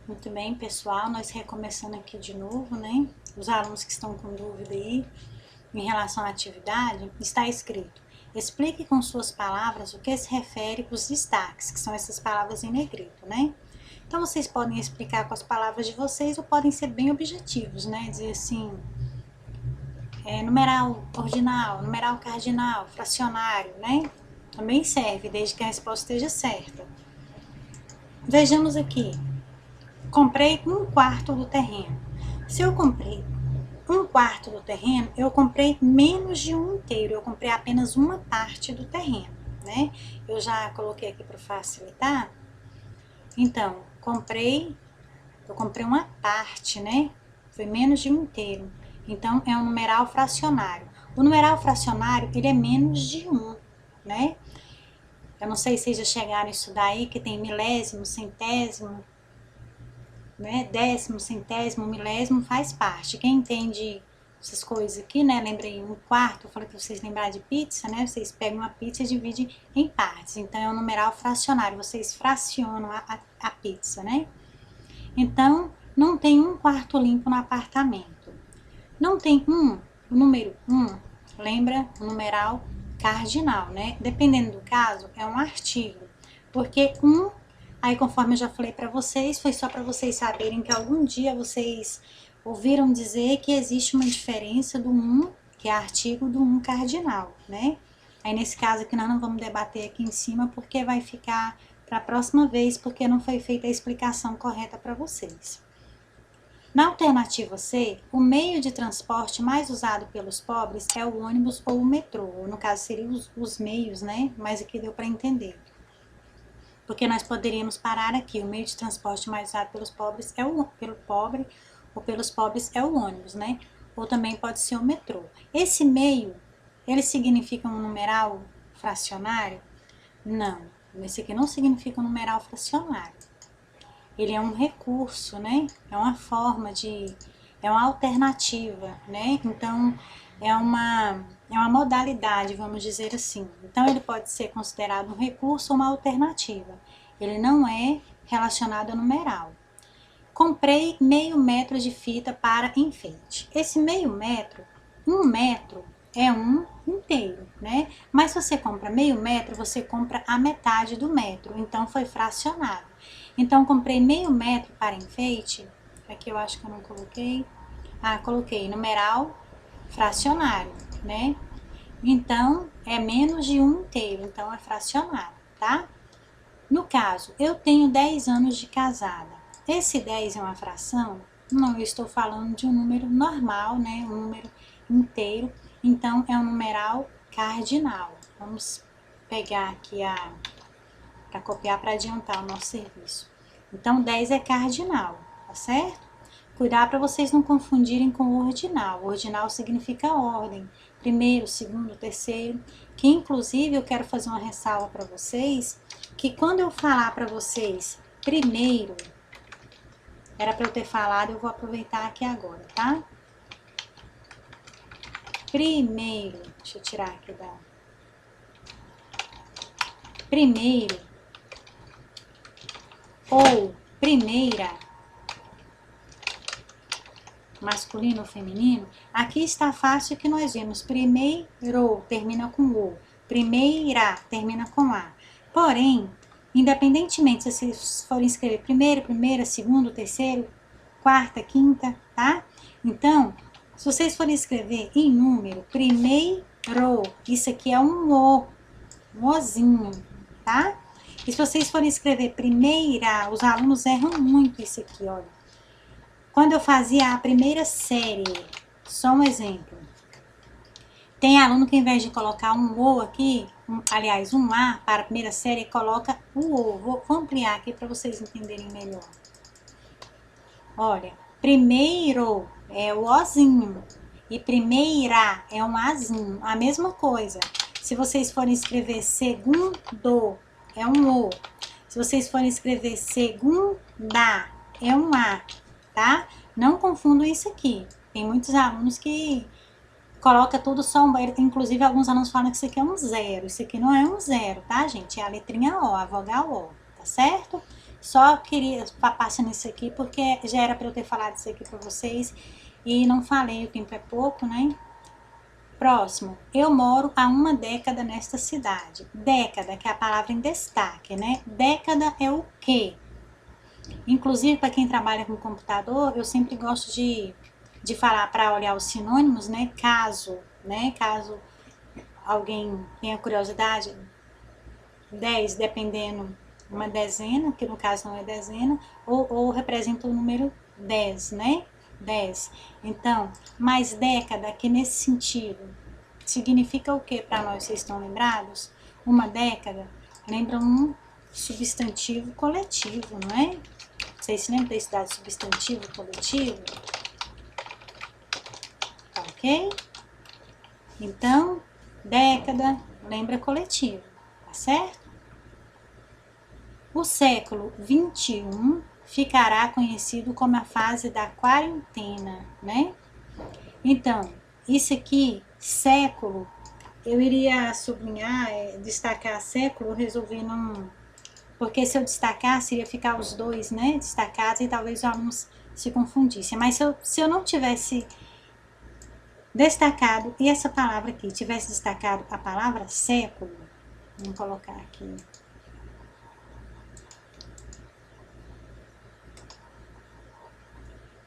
Muito bem, pessoal, nós recomeçando aqui de novo, né? Os alunos que estão com dúvida aí em relação à atividade, está escrito: explique com suas palavras o que se refere os destaques, que são essas palavras em negrito, né? Então, vocês podem explicar com as palavras de vocês ou podem ser bem objetivos, né? Dizer assim, numeral ordinal, numeral cardinal, fracionário, né? Também serve, desde que a resposta esteja certa. Vejamos aqui. Comprei 1/4 do terreno. Se eu comprei 1/4 do terreno, eu comprei menos de um inteiro, eu comprei apenas uma parte do terreno, né? Eu já coloquei aqui para facilitar. Então, eu comprei uma parte, né? Foi menos de um inteiro. Então, é um numeral fracionário. O numeral fracionário, ele é menos de 1, né? Eu não sei se vocês já chegaram a estudar aí, que tem milésimo, centésimo, né? Décimo, centésimo, milésimo faz parte. Quem entende essas coisas aqui, né? Lembrei 1/4, eu falei para vocês lembrarem de pizza, né? Vocês pegam uma pizza e dividem em partes. Então, é um numeral fracionário, vocês fracionam a pizza, né? Então, não tem 1/4 limpo no apartamento. Não tem o número 1, lembra o numeral cardinal, né? Dependendo do caso, é um artigo. Porque aí conforme eu já falei para vocês, foi só para vocês saberem que algum dia vocês ouviram dizer que existe uma diferença do que é artigo, do cardinal, né? Aí nesse caso aqui nós não vamos debater aqui em cima, porque vai ficar para a próxima vez, porque não foi feita a explicação correta para vocês. Na alternativa C, o meio de transporte mais usado pelos pobres é o ônibus ou o metrô, ou no caso seriam os meios, né? Mas aqui deu para entender. Porque nós poderíamos parar aqui, o meio de transporte mais usado pelos pobres pelos pobres é o ônibus, né? Ou também pode ser o metrô. Esse meio, ele significa um numeral fracionário? Não, esse aqui não significa um numeral fracionário. Ele é um recurso, né? É uma forma é uma alternativa, né? Então, é uma modalidade, vamos dizer assim. Então, ele pode ser considerado um recurso ou uma alternativa. Ele não é relacionado a numeral. Comprei meio metro de fita para enfeite. Esse meio metro, 1 metro é um inteiro, né? Mas se você compra meio metro, você compra a metade do metro, então foi fracionado. Então, comprei meio metro para enfeite, aqui eu acho que eu não coloquei, coloquei numeral fracionário, né? Então, é menos de um inteiro, então é fracionado, tá? No caso, eu tenho 10 anos de casada. Esse 10 é uma fração? Não, eu estou falando de um número normal, né? Um número inteiro. Então, é um numeral cardinal. Vamos pegar aqui para copiar, para adiantar o nosso serviço. Então, 10 é cardinal, tá certo? Cuidar para vocês não confundirem com o ordinal. O ordinal significa ordem. Primeiro, segundo, terceiro. Que, inclusive, eu quero fazer uma ressalva para vocês, que quando eu falar para vocês primeiro, era para eu ter falado, eu vou aproveitar aqui agora, tá? Primeiro, deixa eu tirar aqui primeiro ou primeira, masculino ou feminino, aqui está fácil que nós vemos primeiro, termina com o, primeira, termina com a. Porém, independentemente se vocês forem escrever primeiro, primeira, segundo, terceiro, quarta, quinta, tá? Então, se vocês forem escrever em número, primeiro, isso aqui é um ozinho, tá? E se vocês forem escrever primeira, os alunos erram muito isso aqui, olha. Quando eu fazia a primeira série, só um exemplo, tem aluno que ao invés de colocar um O aqui, aliás, um A para a primeira série, coloca o O. Vou ampliar aqui para vocês entenderem melhor. Olha, primeiro é o Ozinho e primeira é um Azinho, a mesma coisa. Se vocês forem escrever segundo, é um O. Se vocês forem escrever segunda, é um A, tá? Não confundam isso aqui. Tem muitos alunos que colocam tudo só um, inclusive alguns alunos falam que isso aqui é um zero. Isso aqui não é um zero, tá, gente? É a letrinha O, a vogal O, tá certo? Só queria passar nisso aqui, porque já era para eu ter falado isso aqui para vocês e não falei, o tempo é pouco, né? Próximo, eu moro há uma década nesta cidade. Década, que é a palavra em destaque, né? Década é o quê? Inclusive, para quem trabalha com computador, eu sempre gosto de falar para olhar os sinônimos, né? Caso alguém tenha curiosidade, 10, dependendo, uma dezena, que no caso não é dezena, ou representa o número 10, né? 10. Então, mais década, aqui nesse sentido, significa o que para nós? Vocês estão lembrados? Uma década lembra um substantivo coletivo, não é? Vocês se lembram da estudado substantivo coletivo? Tá ok? Então, década lembra coletivo, tá certo? O século 21 ficará conhecido como a fase da quarentena, né? Então, isso aqui, século, eu iria sublinhar, destacar século, eu resolvi não... Porque se eu destacasse, iria ficar os dois, né, destacados, e talvez os alunos se confundissem. Mas se eu não tivesse destacado, e essa palavra aqui, tivesse destacado a palavra século, vamos colocar aqui...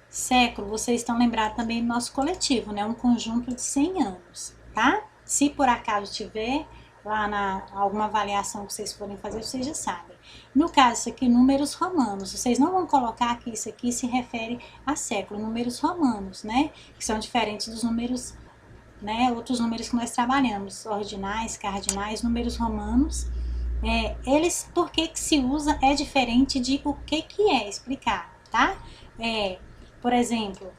Século, vocês estão lembrados também do nosso coletivo, né? Um conjunto de 100 anos, tá? Se por acaso tiver lá na alguma avaliação que vocês forem fazer, vocês já sabem. No caso, isso aqui, números romanos. Vocês não vão colocar que isso aqui se refere a século, números romanos, né? Que são diferentes dos números, né? Outros números que nós trabalhamos, ordinais, cardinais, números romanos. Eles, por que que se usa é diferente de o que é explicar, tá? Por exemplo,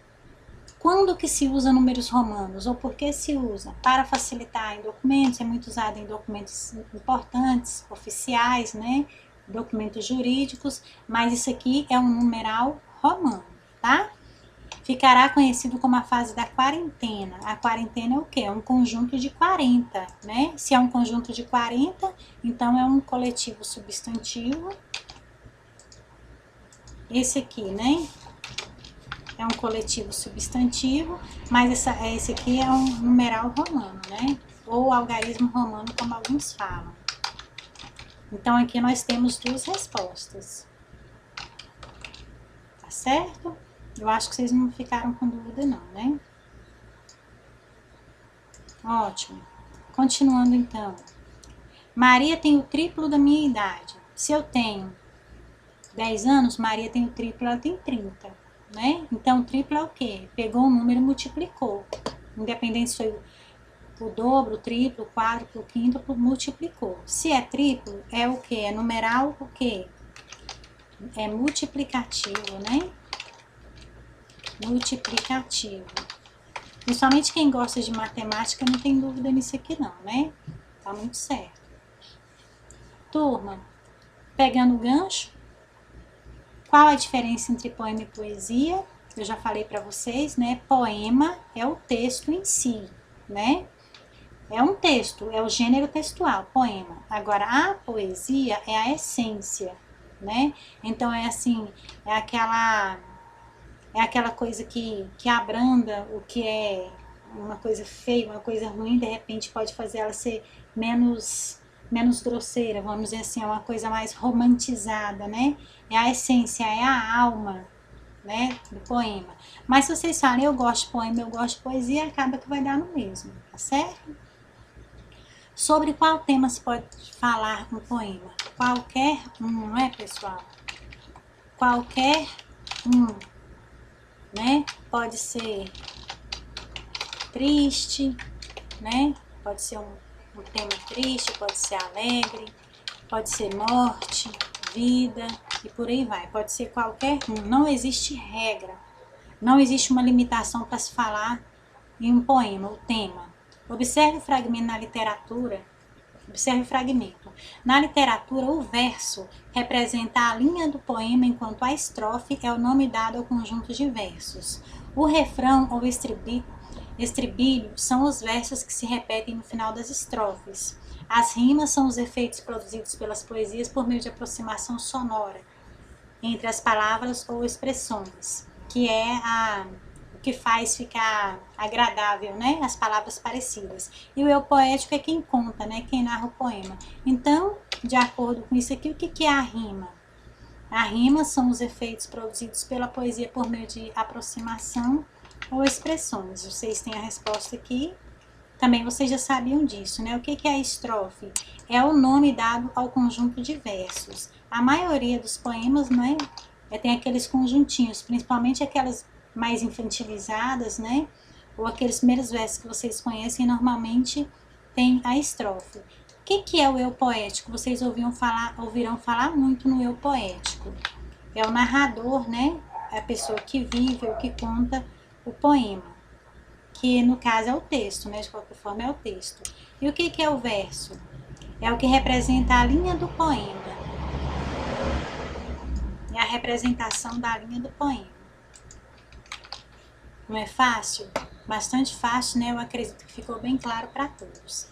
quando que se usa números romanos ou por que se usa? Para facilitar em documentos, é muito usado em documentos importantes, oficiais, né? Documentos jurídicos, mas isso aqui é um numeral romano, tá? Ficará conhecido como a fase da quarentena. A quarentena é o quê? É um conjunto de 40, né? Se é um conjunto de 40, então é um coletivo substantivo. Esse aqui, né? É um coletivo substantivo, mas esse aqui é um numeral romano, né? Ou algarismo romano, como alguns falam. Então, aqui nós temos duas respostas. Tá certo? Eu acho que vocês não ficaram com dúvida não, né? Ótimo. Continuando, então. Maria tem o triplo da minha idade. Se eu tenho 10 anos, Maria tem o triplo, ela tem 30. Né? Então, triplo é o quê? Pegou um número e multiplicou. Independente se foi o dobro, o triplo, o quádruplo, o quíntuplo, multiplicou. Se é triplo, é o quê? É numeral o quê? É multiplicativo, né? Multiplicativo. Principalmente quem gosta de matemática não tem dúvida nisso aqui não, né? Tá muito certo. Turma, pegando o gancho, qual a diferença entre poema e poesia? Eu já falei para vocês, né? Poema é o texto em si, né? É um texto, é o gênero textual, poema. Agora, a poesia é a essência, né? Então, é assim, é aquela coisa que abranda o que é uma coisa feia, uma coisa ruim, de repente pode fazer ela ser menos grosseira, vamos dizer assim, é uma coisa mais romantizada, né? É a essência, é a alma, né, do poema. Mas se vocês falam, eu gosto de poema, eu gosto de poesia, acaba que vai dar no mesmo, tá certo? Sobre qual tema se pode falar no poema? Qualquer um, não é, pessoal? Qualquer um, né? Pode ser triste, né? Pode ser um tema triste, pode ser alegre, pode ser morte, vida e por aí vai. Pode ser qualquer um. Não existe regra, não existe uma limitação para se falar em um poema, o tema. Observe o fragmento na literatura. Observe o fragmento. Na literatura, o verso representa a linha do poema, enquanto a estrofe é o nome dado ao conjunto de versos. O refrão ou estribilho são os versos que se repetem no final das estrofes. As rimas são os efeitos produzidos pelas poesias por meio de aproximação sonora. entre as palavras ou expressões, que é o que faz ficar agradável, né? As palavras parecidas. E o eu poético é quem conta, né? Quem narra o poema. Então, de acordo com isso aqui, o que é a rima? A rima são os efeitos produzidos pela poesia por meio de aproximação ou expressões. Vocês têm a resposta aqui. Também vocês já sabiam disso, né? O que é a estrofe? É o nome dado ao conjunto de versos. A maioria dos poemas, né? Tem aqueles conjuntinhos, principalmente aquelas mais infantilizadas, né? Ou aqueles primeiros versos que vocês conhecem, normalmente tem a estrofe. O que é o eu poético? Vocês ouvirão falar muito no eu poético. É o narrador, né? É a pessoa que vive ou que conta o poema. Que no caso é o texto, né? De qualquer forma é o texto. E o que é o verso? É o que representa a linha do poema. É a representação da linha do poema. Não é fácil? Bastante fácil, né? Eu acredito que ficou bem claro para todos.